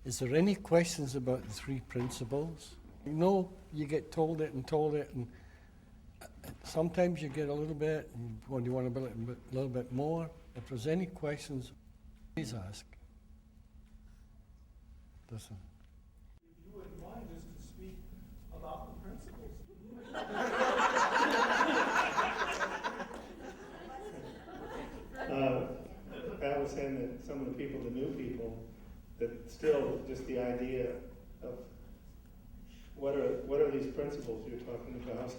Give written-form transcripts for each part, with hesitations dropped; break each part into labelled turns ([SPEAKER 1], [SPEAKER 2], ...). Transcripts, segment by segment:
[SPEAKER 1] Is there any questions about the three principles? You know, you get told it, and sometimes you get a little bit, and you want a little bit more. If there's any questions, please ask. Listen.
[SPEAKER 2] If you wouldn't mind just to speak about the principles.
[SPEAKER 3] Pat was saying that some of the people, the new people, that still just the idea of what are these principles you're talking about?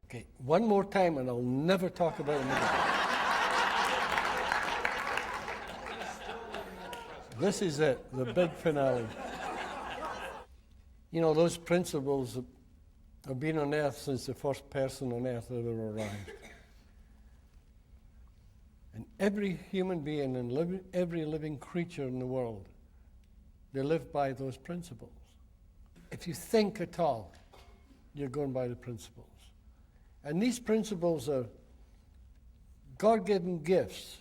[SPEAKER 1] Okay, one more time and I'll never talk about them again. This is it, the big finale. You know, those principles have been on earth since the first person on earth ever arrived. And every human being and every living creature in the world, they live by those principles. If you think at all, you're going by the principles. And these principles are God-given gifts.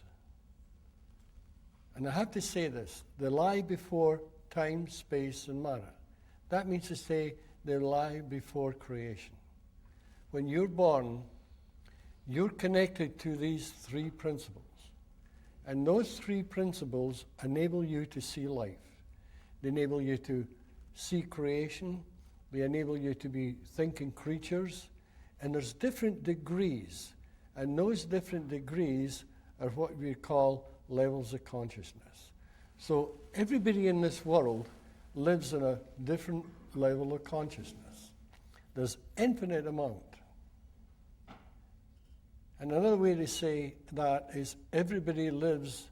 [SPEAKER 1] And I have to say this, they lie before time, space, and matter. That means to say they lie before creation. When you're born, you're connected to these three principles. And those three principles enable you to see life. They enable you to see creation. They enable you to be thinking creatures. And there's different degrees. And those different degrees are what we call levels of consciousness. So everybody in this world lives in a different level of consciousness. There's infinite amount. And another way to say that is everybody lives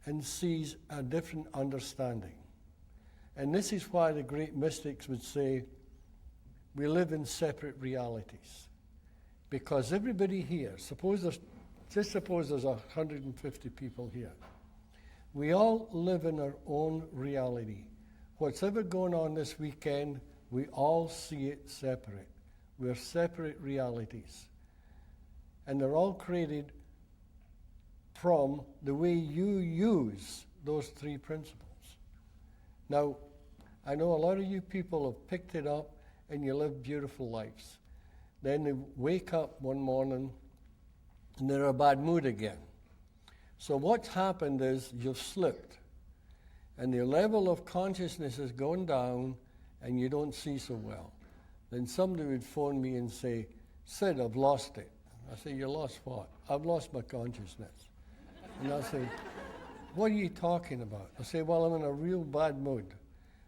[SPEAKER 1] and sees a different understanding. And this is why the great mystics would say we live in separate realities. Because everybody here, suppose there's 150 people here. We all live in our own reality. What's ever going on this weekend, we all see it separate. We're separate realities. And they're all created from the way you use those three principles. Now, I know a lot of you people have picked it up and you live beautiful lives. Then they wake up one morning and they're in a bad mood again. So what's happened is you've slipped. And your level of consciousness is going down and you don't see so well. Then somebody would phone me and say, Sid, I've lost it. I say, you lost what? I've lost my consciousness. And I'll say, what are you talking about? I say, well, I'm in a real bad mood.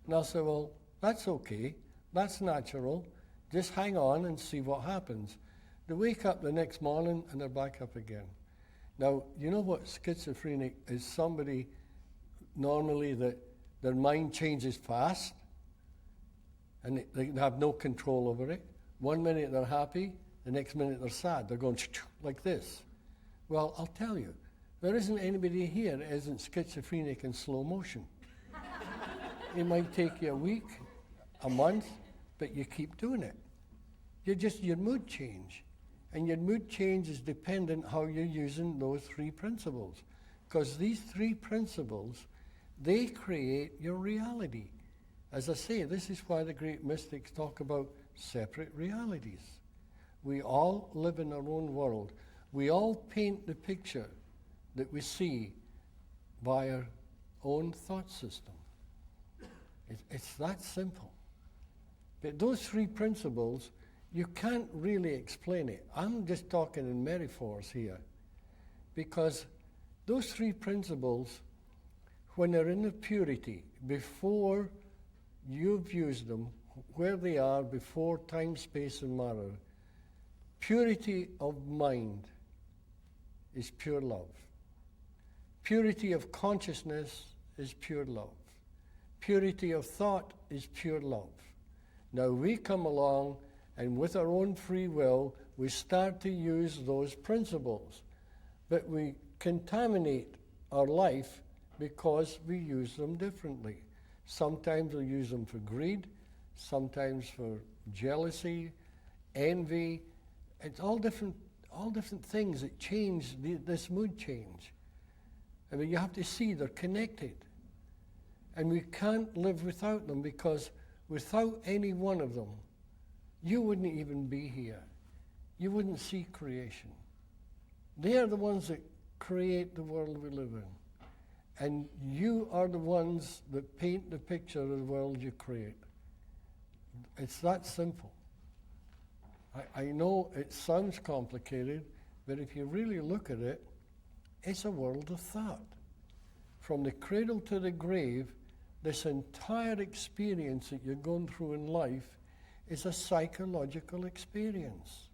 [SPEAKER 1] And I'll say, well, that's okay. That's natural. Just hang on and see what happens. They wake up the next morning and they're back up again. Now, you know what schizophrenic is? Somebody normally that their mind changes fast and they have no control over it. 1 minute they're happy, the next minute they're sad. They're going like this. Well, I'll tell you, there isn't anybody here that isn't schizophrenic in slow motion. It might take you a week, a month, but you keep doing it. Your mood change. And your mood change is dependent how you're using those three principles. Because these three principles, they create your reality. As I say, this is why the great mystics talk about separate realities. We all live in our own world. We all paint the picture that we see by our own thought system. It's that simple. But those three principles, you can't really explain it. I'm just talking in metaphors here. Because those three principles, when they're in the purity, before you've used them, where they are before time, space, and matter, purity of mind is pure love. Purity of consciousness is pure love. Purity of thought is pure love. Now we come along and with our own free will, we start to use those principles. But we contaminate our life because we use them differently. Sometimes we use them for greed, sometimes for jealousy, envy. It's all different things that change this mood change. I mean, you have to see they're connected. And we can't live without them, because without any one of them, you wouldn't even be here. You wouldn't see creation. They are the ones that create the world we live in. And you are the ones that paint the picture of the world you create. It's that simple. I know it sounds complicated, but if you really look at it, it's a world of thought. From the cradle to the grave, this entire experience that you're going through in life is a psychological experience.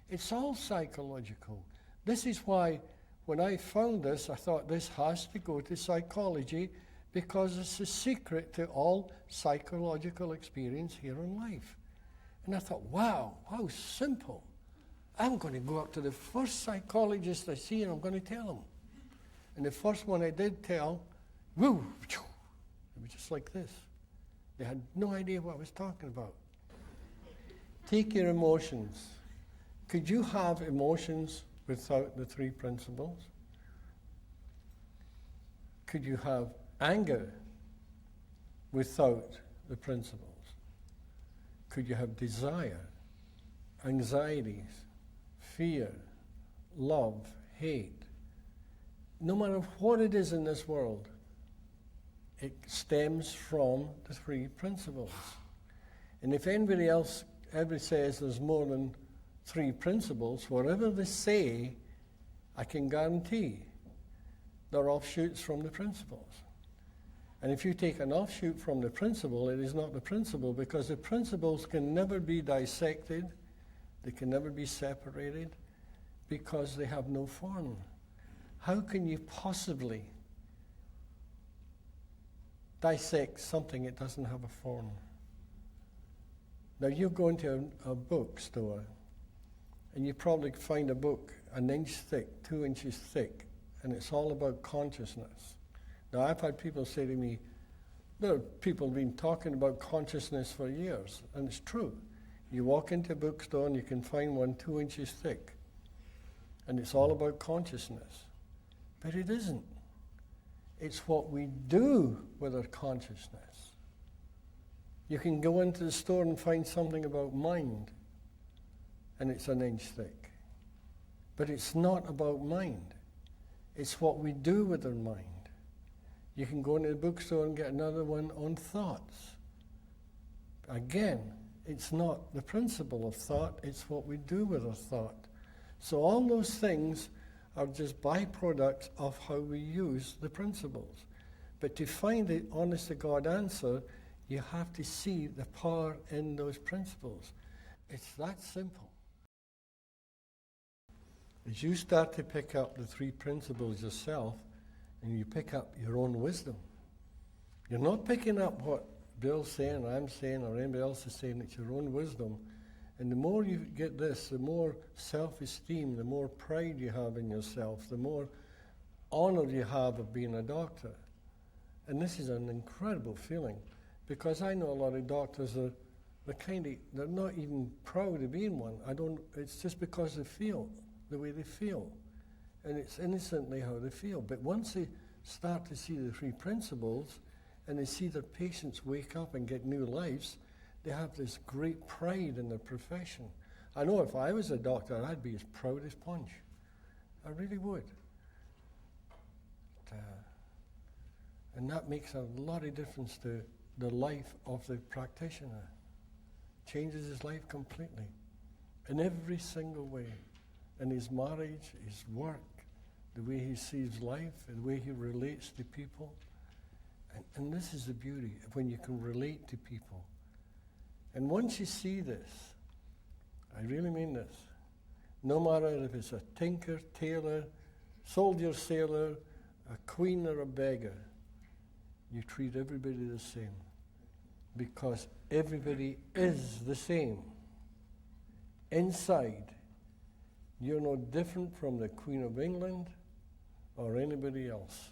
[SPEAKER 1] It's all psychological. This is why when I found this, I thought this has to go to psychology, because it's the secret to all psychological experience here in life. And I thought, wow, how simple. I'm going to go up to the first psychologist I see and I'm going to tell him. And the first one I did tell, woo, it was just like this. They had no idea what I was talking about. Take your emotions. Could you have emotions without the three principles? Could you have anger without the principles? Could you have desire, anxieties, fear, love, hate? No matter what it is in this world, it stems from the three principles. And if anybody else ever says there's more than three principles, whatever they say, I can guarantee they're offshoots from the principles. And if you take an offshoot from the principle, it is not the principle, because the principles can never be dissected, they can never be separated, because they have no form. How can you possibly dissect something that doesn't have a form? Now you go into a bookstore and you probably find a book an inch thick, 2 inches thick, and it's all about consciousness. Now I've had people say to me, there are people who've been talking about consciousness for years, and it's true. You walk into a bookstore and you can find one 2 inches thick, and it's all about consciousness. But it isn't. It's what we do with our consciousness. You can go into the store and find something about mind, and it's an inch thick. But it's not about mind. It's what we do with our mind. You can go into the bookstore and get another one on thoughts. Again, it's not the principle of thought, it's what we do with our thought. So all those things are just byproducts of how we use the principles. But to find the honest-to-God answer, you have to see the power in those principles. It's that simple. As you start to pick up the three principles yourself, and you pick up your own wisdom, you're not picking up what Bill's saying, or I'm saying, or anybody else is saying. It's your own wisdom. And the more you get this, the more self-esteem, the more pride you have in yourself, the more honor you have of being a doctor. And this is an incredible feeling, because I know a lot of doctors are they're not even proud of being one. It's just because they feel the way they feel. And it's innocently how they feel. But once they start to see the three principles, and they see their patients wake up and get new lives, they have this great pride in their profession. I know if I was a doctor, I'd be as proud as punch. I really would. And that makes a lot of difference to the life of the practitioner. Changes his life completely, in every single way. In his marriage, his work, the way he sees life, the way he relates to people. And this is the beauty of when you can relate to people. And once you see this, I really mean this, no matter if it's a tinker, tailor, soldier, sailor, a queen or a beggar, you treat everybody the same, because everybody is the same. Inside, you're no different from the Queen of England or anybody else.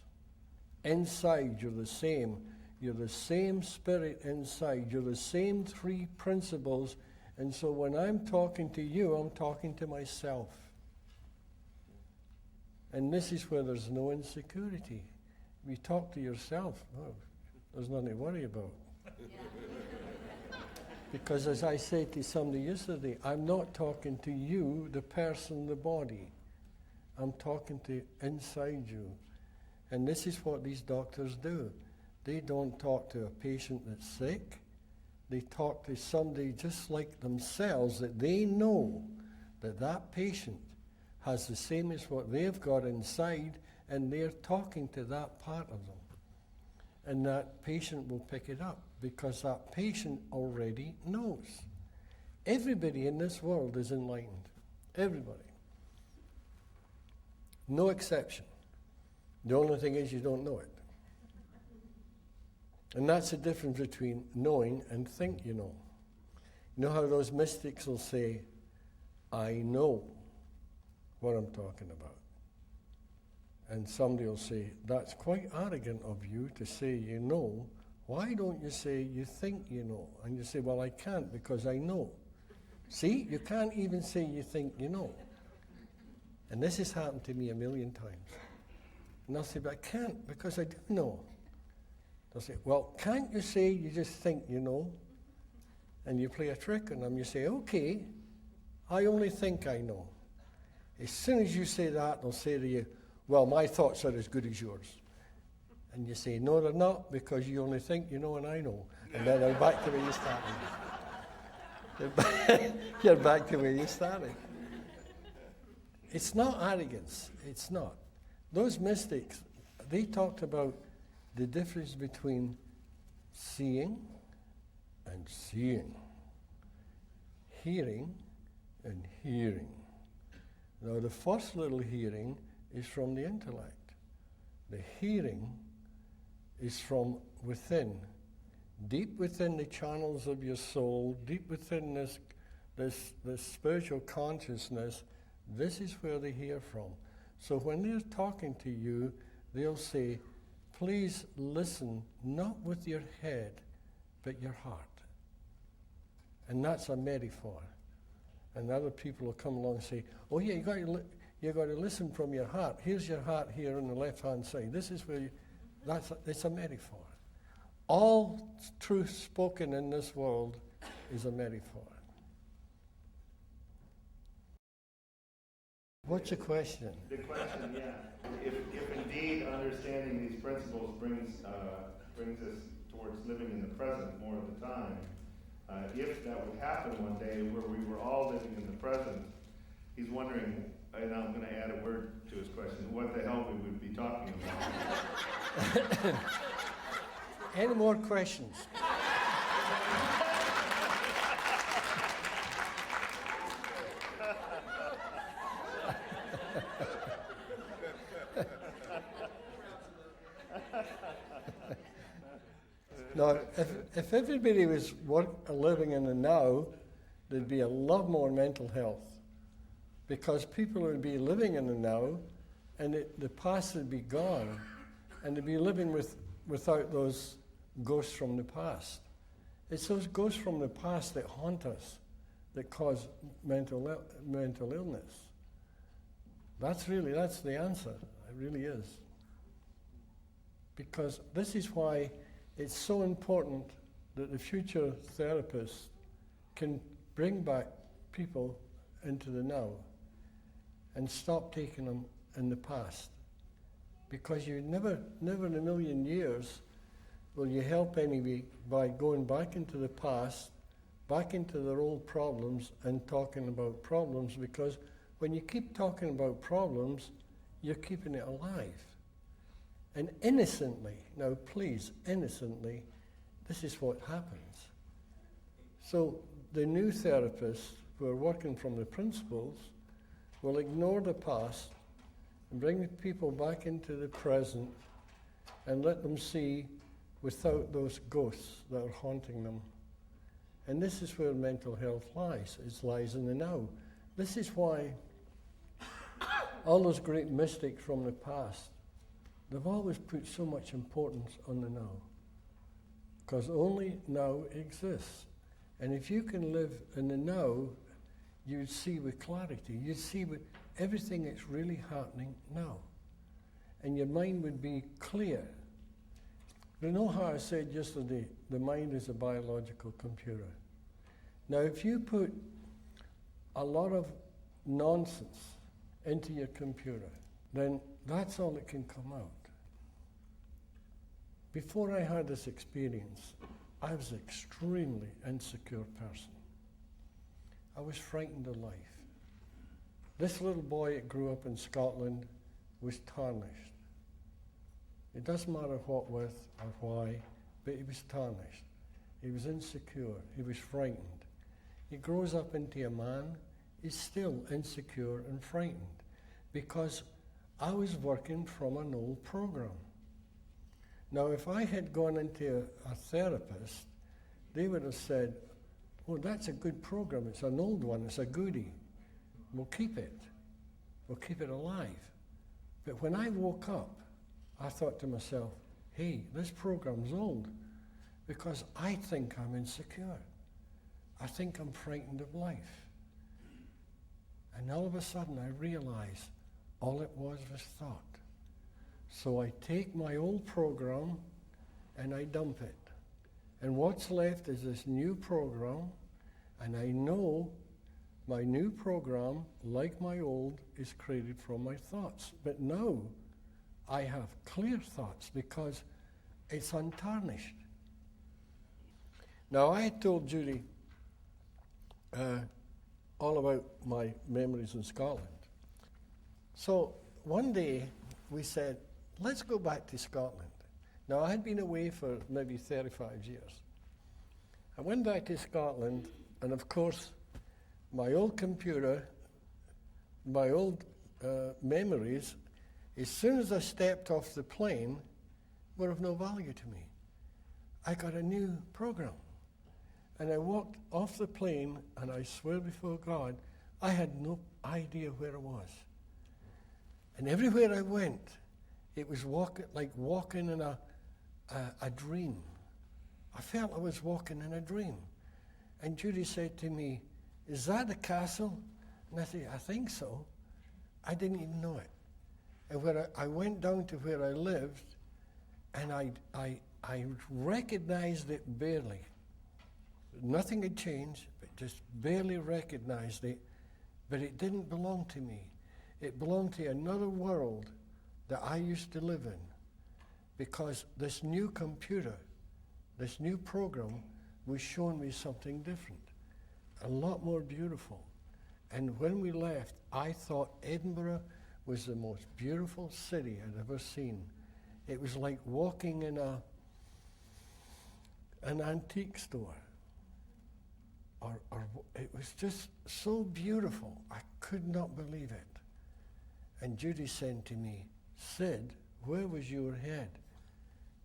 [SPEAKER 1] Inside, you're the same. You're the same spirit inside. You're the same three principles. And so when I'm talking to you, I'm talking to myself. And this is where there's no insecurity. You talk to yourself. Oh, There's nothing to worry about. Because as I said to somebody yesterday, I'm not talking to you, the person, the body. I'm talking to inside you. And this is what these doctors do. They don't talk to a patient that's sick. They talk to somebody just like themselves that they know that that patient has the same as what they've got inside, and they're talking to that part of them. And that patient will pick it up because that patient already knows. Everybody in this world is enlightened. Everybody. No exception. The only thing is you don't know it. And that's the difference between knowing and think you know. You know how those mystics will say, I know what I'm talking about. And somebody will say, that's quite arrogant of you to say you know. Why don't you say you think you know? And you say, well, I can't because I know. See, you can't even say you think you know. And this has happened to me a million times. And I'll say, but I can't because I do know. They'll say, well, can't you say you just think you know? And you play a trick on them. You say, okay, I only think I know. As soon as you say that, they'll say to you, well, my thoughts are as good as yours. And you say, no, they're not, because you only think you know and I know. And then they're back to where you started. You're back to where you started. It's not arrogance. It's not. Those mystics, they talked about the difference between seeing and seeing, hearing and hearing. Now, the first little hearing is from the intellect. The hearing is from within, deep within the channels of your soul, deep within this spiritual consciousness. This is where they hear from. So when they're talking to you, they'll say, please listen, not with your head, but your heart. And that's a metaphor. And other people will come along and say, oh yeah, you got to listen from your heart. Here's your heart here on the left-hand side. This is where it's a metaphor. All truth spoken in this world is a metaphor. What's the question?
[SPEAKER 3] The question, yeah. If indeed understanding these principles brings us towards living in the present more of the time, if that would happen one day where we were all living in the present, he's wondering, and I'm going to add a word to his question, what the hell we would be talking about.
[SPEAKER 1] Any more questions? Now, if everybody was living in the now, there'd be a lot more mental health. Because people would be living in the now, and the past would be gone, and they'd be living without those ghosts from the past. It's those ghosts from the past that haunt us, that cause mental illness. That's the answer. It really is. Because this is why it's so important that the future therapists can bring back people into the now and stop taking them in the past. Because you never in a million years will you help anybody by going back into the past, back into their old problems and talking about problems, because when you keep talking about problems, you're keeping it alive. And innocently, now please, innocently, this is what happens. So the new therapists who are working from the principles will ignore the past and bring the people back into the present and let them see without those ghosts that are haunting them. And this is where mental health lies. It lies in the now. This is why all those great mystics from the past, they've always put so much importance on the now. Because only now exists. And if you can live in the now, you'd see with clarity. You'd see with everything that's really happening now. And your mind would be clear. You know how I said yesterday, the mind is a biological computer. Now, if you put a lot of nonsense into your computer, then that's all that can come out. Before I had this experience, I was an extremely insecure person. I was frightened of life. This little boy that grew up in Scotland was tarnished. It doesn't matter what with or why, but he was tarnished. He was insecure. He was frightened. He grows up into a man, he's still insecure and frightened because I was working from an old program. Now, if I had gone into a therapist, they would have said, oh, that's a good program. It's an old one. It's a goodie. We'll keep it. We'll keep it alive. But when I woke up, I thought to myself, hey, this program's old because I think I'm insecure. I think I'm frightened of life. And all of a sudden I realized all it was thought. So I take my old program and I dump it. And what's left is this new program, and I know my new program, like my old, is created from my thoughts. But now I have clear thoughts because it's untarnished. Now, I had told Judy all about my memories in Scotland. So one day we said, let's go back to Scotland. Now, I had been away for maybe 35 years. I went back to Scotland, and of course, my old computer, my old memories, as soon as I stepped off the plane, were of no value to me. I got a new program. And I walked off the plane, and I swear before God, I had no idea where I was. And everywhere I went, it was like walking in a dream. I felt I was walking in a dream. And Judy said to me, is that a castle? And I said, I think so. I didn't even know it. And I went down to where I lived, and I recognized it barely. Nothing had changed, but just barely recognized it. But it didn't belong to me. It belonged to another world that I used to live in, because this new computer, this new program, was showing me something different, a lot more beautiful. And when we left, I thought Edinburgh was the most beautiful city I'd ever seen. It was like walking in an antique store. Or it was just so beautiful. I could not believe it. And Judy said to me, Sid, where was your head?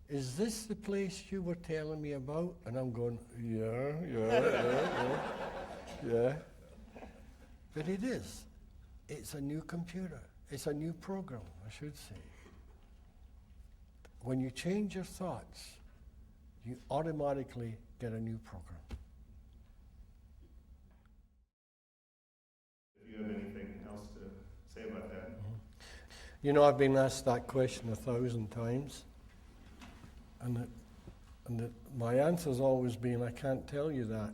[SPEAKER 1] Is this the place you were telling me about? And I'm going, yeah. But it is. It's a new computer. It's a new program, I should say. When you change your thoughts, you automatically get a new program.
[SPEAKER 3] Do you have anything else to say about that?
[SPEAKER 1] You know, I've been asked that question 1,000 times, and my answer's always been, I can't tell you that.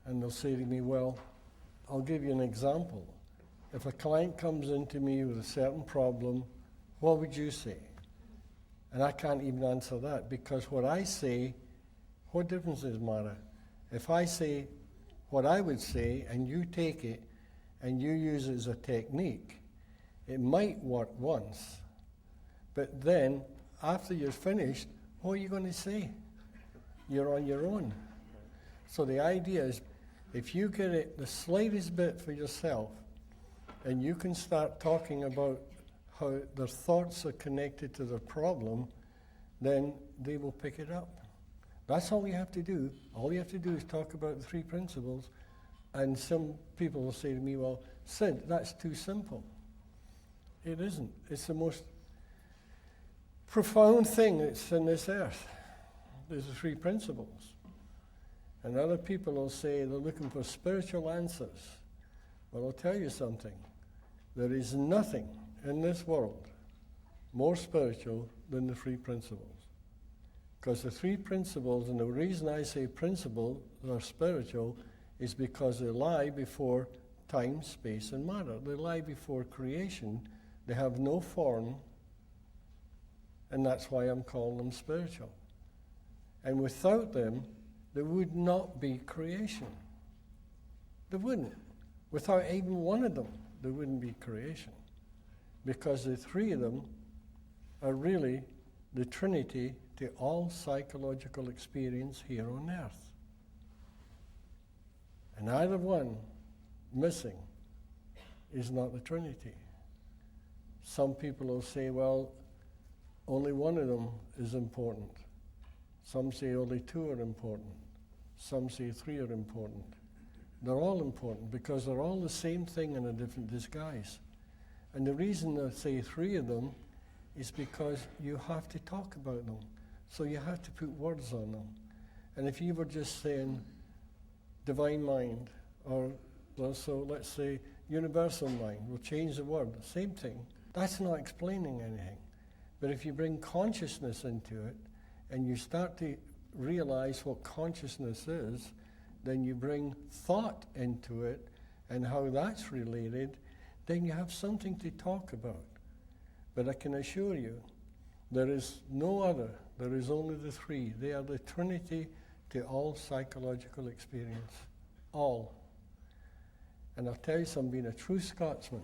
[SPEAKER 1] And they'll say to me, well, I'll give you an example. If a client comes into me with a certain problem, what would you say? And I can't even answer that, because what I say, what difference does it matter? If I say what I would say, and you take it, and you use it as a technique, it might work once, but then, after you're finished, what are you going to say? You're on your own. So the idea is, if you get it the slightest bit for yourself, and you can start talking about how their thoughts are connected to their problem, then they will pick it up. That's all you have to do. All you have to do is talk about the 3 principles, and some people will say to me, well, Sid, that's too simple. It isn't. It's the most profound thing that's in this earth. There's the 3 principles. And other people will say they're looking for spiritual answers. Well, I'll tell you something. There is nothing in this world more spiritual than the 3 principles. Because the three principles, and the reason I say principles are spiritual, is because they lie before time, space, and matter. They lie before creation. They have no form, and that's why I'm calling them spiritual. And without them, there would not be creation. There wouldn't. Without even one of them, there wouldn't be creation. Because the three of them are really the Trinity to all psychological experience here on earth. And either one missing is not the Trinity. Some people will say, well, only one of them is important. Some say only two are important. Some say three are important. They're all important because they're all the same thing in a different disguise. And the reason I say three of them is because you have to talk about them. So you have to put words on them. And if you were just saying divine mind, or also let's say universal mind, we'll change the word, same thing. That's not explaining anything. But if you bring consciousness into it, and you start to realize what consciousness is, then you bring thought into it, and how that's related, then you have something to talk about. But I can assure you, there is no other. There is only the three. They are the Trinity to all psychological experience. All. And I'll tell you something, being a true Scotsman,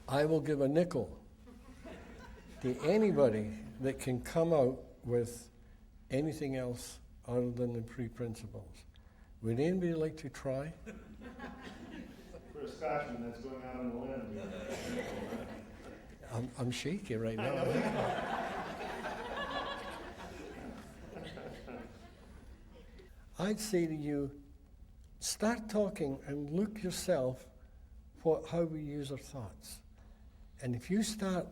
[SPEAKER 1] I will give a nickel to anybody that can come out with anything else other than the three principles. Would anybody like to try?
[SPEAKER 3] For a Scotsman, that's going out on the limb.
[SPEAKER 1] I'm shaky right now. I'd say to you, start talking and look yourself how we use our thoughts. And if you start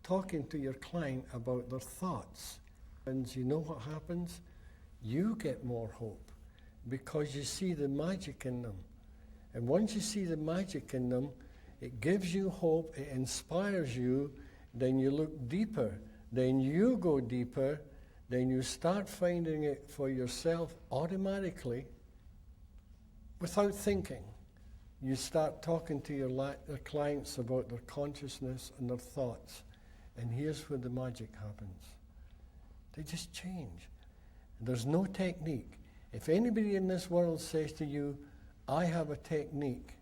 [SPEAKER 1] talking to your client about their thoughts, and you know what happens? You get more hope because you see the magic in them. And once you see the magic in them, it gives you hope, it inspires you, then you look deeper, then you go deeper, then you start finding it for yourself automatically without thinking. You start talking to your clients about their consciousness and their thoughts. And here's where the magic happens. They just change. There's no technique. If anybody in this world says to you, I have a technique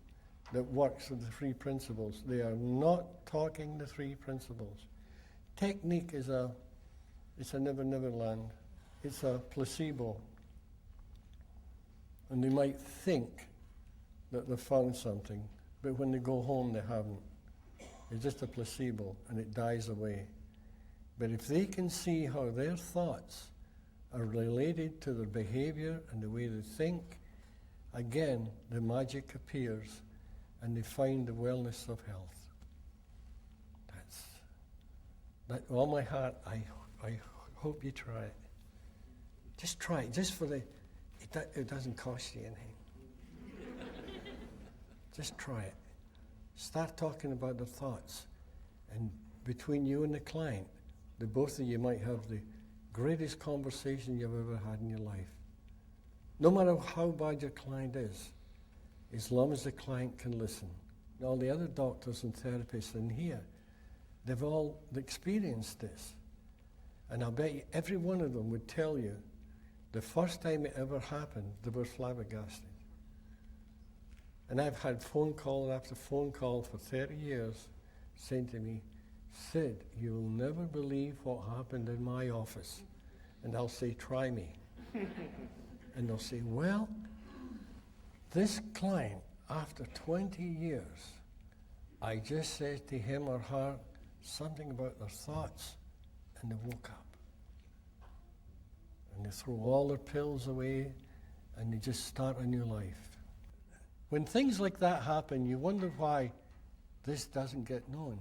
[SPEAKER 1] that works with the three principles, they are not talking the three principles. Technique is it's a never, never land. It's a placebo. And they might think that they've found something, but when they go home, they haven't. It's just a placebo, and it dies away. But if they can see how their thoughts are related to their behavior and the way they think, again, the magic appears, and they find the wellness of health. All my heart, I hope you try it. Just try it, just for it doesn't cost you anything. Just try it. Start talking about the thoughts. And between you and the client, the both of you might have the greatest conversation you've ever had in your life. No matter how bad your client is, as long as the client can listen. All the other doctors and therapists in here, they've all experienced this. And I'll bet you every one of them would tell you the first time it ever happened, they were flabbergasted. And I've had phone call after phone call for 30 years saying to me, Sid, you'll never believe what happened in my office. And I'll say, try me. And they'll say, well, this client, after 20 years, I just said to him or her something about their thoughts, and they woke up. And they throw all their pills away, and they just start a new life. When things like that happen, you wonder why this doesn't get known.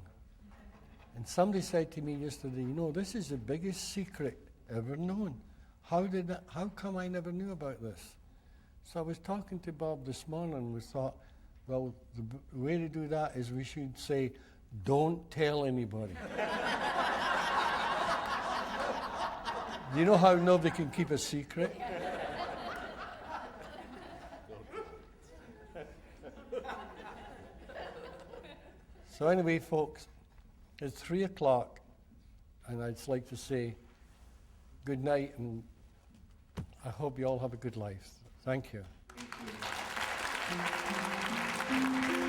[SPEAKER 1] And somebody said to me yesterday, this is the biggest secret ever known. How come I never knew about this? So I was talking to Bob this morning, and we thought, well, the way to do that is we should say, don't tell anybody. Do you know how nobody can keep a secret? So anyway, folks, it's 3 o'clock, and I'd just like to say good night, and I hope you all have a good life. Thank you.
[SPEAKER 3] Thank you.